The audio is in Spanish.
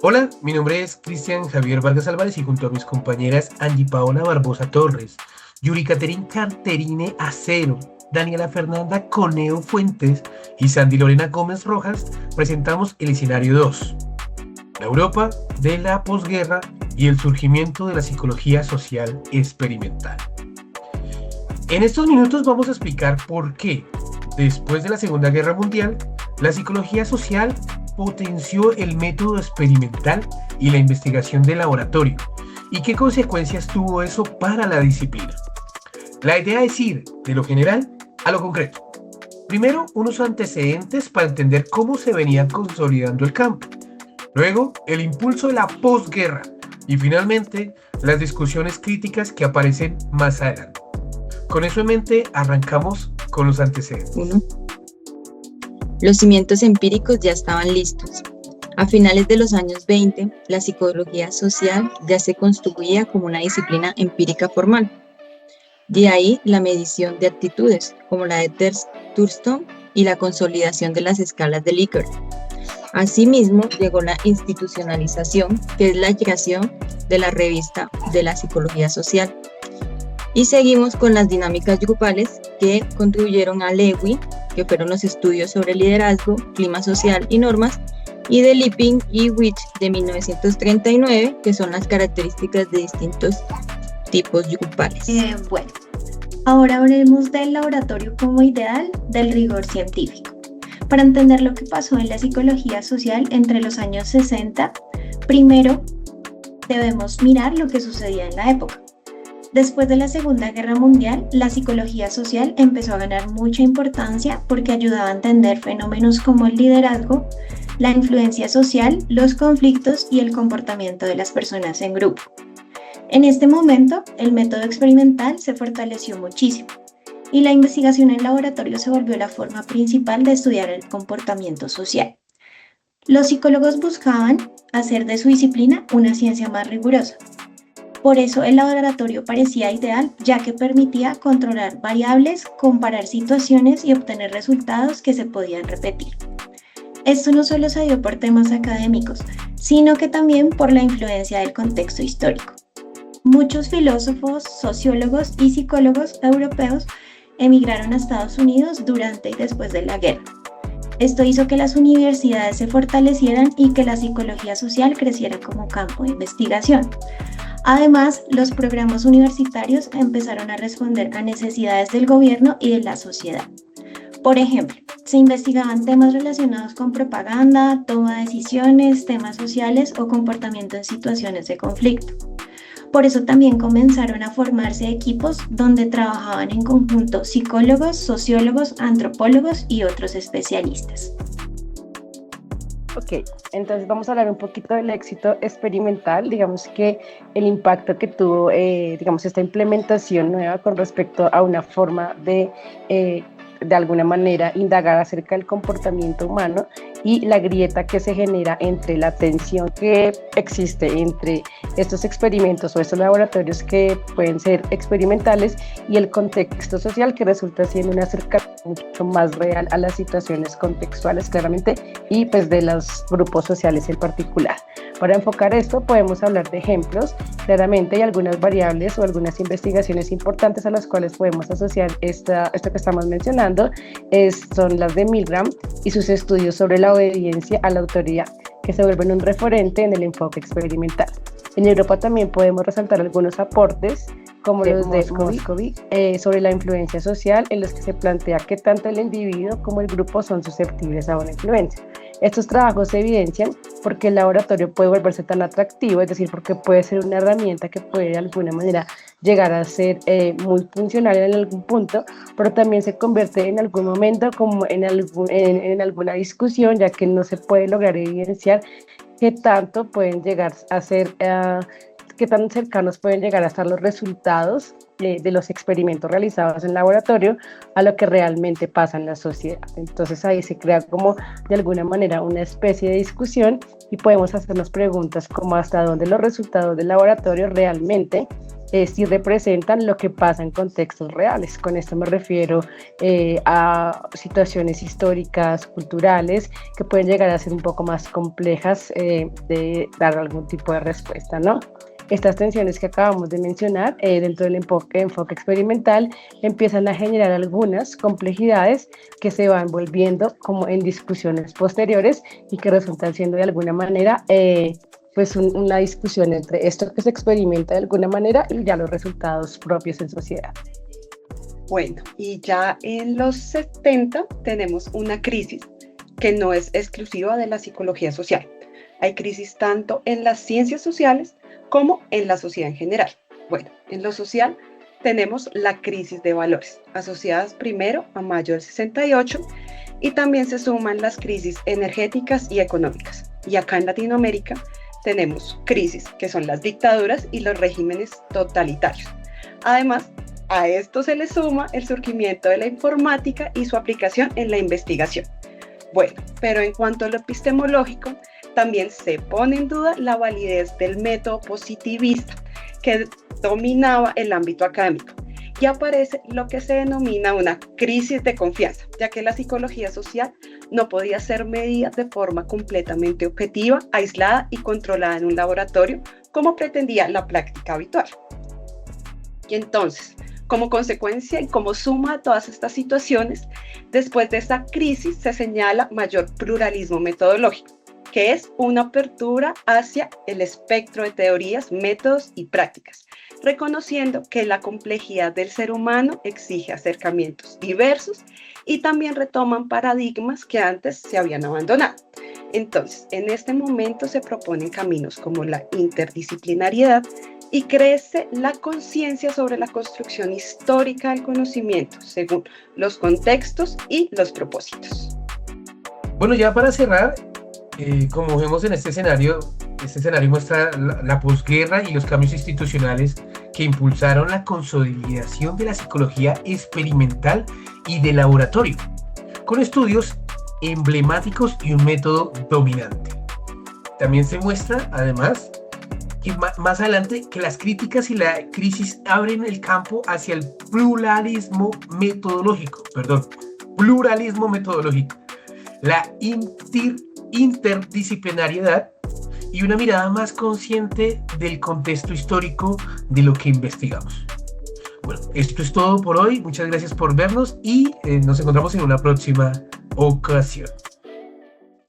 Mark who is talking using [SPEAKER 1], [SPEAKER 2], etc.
[SPEAKER 1] Hola, mi nombre es Cristian Javier Vargas Álvarez y junto a mis compañeras Angie Paola Barbosa Torres, Yuri Caterin Canterine Acero, Daniela Fernanda Coneo Fuentes y Sandy Lorena Gómez Rojas presentamos el escenario 2, la Europa de la posguerra y el surgimiento de la psicología social experimental. En estos minutos vamos a explicar por qué, después de la Segunda Guerra Mundial, la psicología social potenció el método experimental y la investigación de laboratorio, y qué consecuencias tuvo eso para la disciplina. La idea es ir de lo general a lo concreto. Primero, unos antecedentes para entender cómo se venía consolidando el campo. Luego, el impulso de la posguerra. Y finalmente, las discusiones críticas que aparecen más adelante. Con eso en mente, arrancamos con los antecedentes.
[SPEAKER 2] 1. Los cimientos empíricos ya estaban listos. A finales de los años 20, la psicología social ya se construía como una disciplina empírica formal. De ahí la medición de actitudes, como la de Thurston, y la consolidación de las escalas de Likert. Asimismo, llegó la institucionalización, que es la creación de la revista de la psicología social. Y seguimos con las dinámicas grupales que contribuyeron a Lewy, que fueron los estudios sobre liderazgo, clima social y normas, y de Lipping y Witch de 1939, que son las características de distintos tipos grupales.
[SPEAKER 3] Bueno, ahora hablemos del laboratorio como ideal del rigor científico. Para entender lo que pasó en la psicología social entre los años 60, primero debemos mirar lo que sucedía en la época. Después de la Segunda Guerra Mundial, la psicología social empezó a ganar mucha importancia porque ayudaba a entender fenómenos como el liderazgo, la influencia social, los conflictos y el comportamiento de las personas en grupo. En este momento, el método experimental se fortaleció muchísimo y la investigación en laboratorio se volvió la forma principal de estudiar el comportamiento social. Los psicólogos buscaban hacer de su disciplina una ciencia más rigurosa. Por eso el laboratorio parecía ideal, ya que permitía controlar variables, comparar situaciones y obtener resultados que se podían repetir. Esto no solo se dio por temas académicos, sino que también por la influencia del contexto histórico. Muchos filósofos, sociólogos y psicólogos europeos emigraron a Estados Unidos durante y después de la guerra. Esto hizo que las universidades se fortalecieran y que la psicología social creciera como campo de investigación. Además, los programas universitarios empezaron a responder a necesidades del gobierno y de la sociedad. Por ejemplo, se investigaban temas relacionados con propaganda, toma de decisiones, temas sociales o comportamiento en situaciones de conflicto. Por eso también comenzaron a formarse equipos donde trabajaban en conjunto psicólogos, sociólogos, antropólogos y otros especialistas.
[SPEAKER 4] Ok, entonces vamos a hablar un poquito del éxito experimental, digamos que el impacto que tuvo, esta implementación nueva con respecto a una forma de alguna manera indagar acerca del comportamiento humano y la grieta que se genera entre la tensión que existe entre estos experimentos o estos laboratorios que pueden ser experimentales y el contexto social que resulta siendo un acercamiento mucho más real a las situaciones contextuales claramente y pues de los grupos sociales en particular. Para enfocar esto podemos hablar de ejemplos, claramente hay algunas variables o algunas investigaciones importantes a las cuales podemos asociar esto que estamos mencionando, son las de Milgram y sus estudios sobre la obediencia a la autoridad, que se vuelven un referente en el enfoque experimental. En Europa también podemos resaltar algunos aportes, como los de Moscovy, sobre la influencia social, en los que se plantea que tanto el individuo como el grupo son susceptibles a una influencia. Estos trabajos se evidencian porque el laboratorio puede volverse tan atractivo, es decir, porque puede ser una herramienta que puede de alguna manera llegar a ser muy funcional en algún punto, pero también se convierte en algún momento como en alguna discusión, ya que no se puede lograr evidenciar qué tanto pueden llegar a ser qué tan cercanos pueden llegar a estar los resultados de los experimentos realizados en laboratorio a lo que realmente pasa en la sociedad. Entonces ahí se crea como de alguna manera una especie de discusión y podemos hacernos preguntas como hasta dónde los resultados del laboratorio realmente sí representan lo que pasa en contextos reales. Con esto me refiero a situaciones históricas, culturales, que pueden llegar a ser un poco más complejas de dar algún tipo de respuesta, ¿no? Estas tensiones que acabamos de mencionar dentro del enfoque experimental empiezan a generar algunas complejidades que se van volviendo como en discusiones posteriores y que resultan siendo de alguna manera pues una discusión entre esto que se experimenta de alguna manera y ya los resultados propios en sociedad.
[SPEAKER 5] Bueno, y ya en los 70 tenemos una crisis que no es exclusiva de la psicología social. Hay crisis tanto en las ciencias sociales como en la sociedad en general. Bueno, en lo social tenemos la crisis de valores, asociadas primero a mayo del 68, y también se suman las crisis energéticas y económicas. Y acá en Latinoamérica tenemos crisis que son las dictaduras y los regímenes totalitarios. Además, a esto se le suma el surgimiento de la informática y su aplicación en la investigación. Bueno, pero en cuanto a lo epistemológico, también se pone en duda la validez del método positivista que dominaba el ámbito académico y aparece lo que se denomina una crisis de confianza, ya que la psicología social no podía ser medida de forma completamente objetiva, aislada y controlada en un laboratorio como pretendía la práctica habitual. Y entonces, como consecuencia y como suma de todas estas situaciones, después de esta crisis se señala mayor pluralismo metodológico, que es una apertura hacia el espectro de teorías, métodos y prácticas, reconociendo que la complejidad del ser humano exige acercamientos diversos y también retoman paradigmas que antes se habían abandonado. Entonces, en este momento se proponen caminos como la interdisciplinariedad y crece la conciencia sobre la construcción histórica del conocimiento según los contextos y los propósitos.
[SPEAKER 1] Bueno, ya para cerrar, como vemos en este escenario muestra la posguerra y los cambios institucionales que impulsaron la consolidación de la psicología experimental y de laboratorio, con estudios emblemáticos y un método dominante. También se muestra, además, que más adelante, que las críticas y la crisis abren el campo hacia el pluralismo metodológico, la interdisciplinariedad y una mirada más consciente del contexto histórico de lo que investigamos. Bueno, esto es todo por hoy. Muchas gracias por vernos y nos encontramos en una próxima ocasión.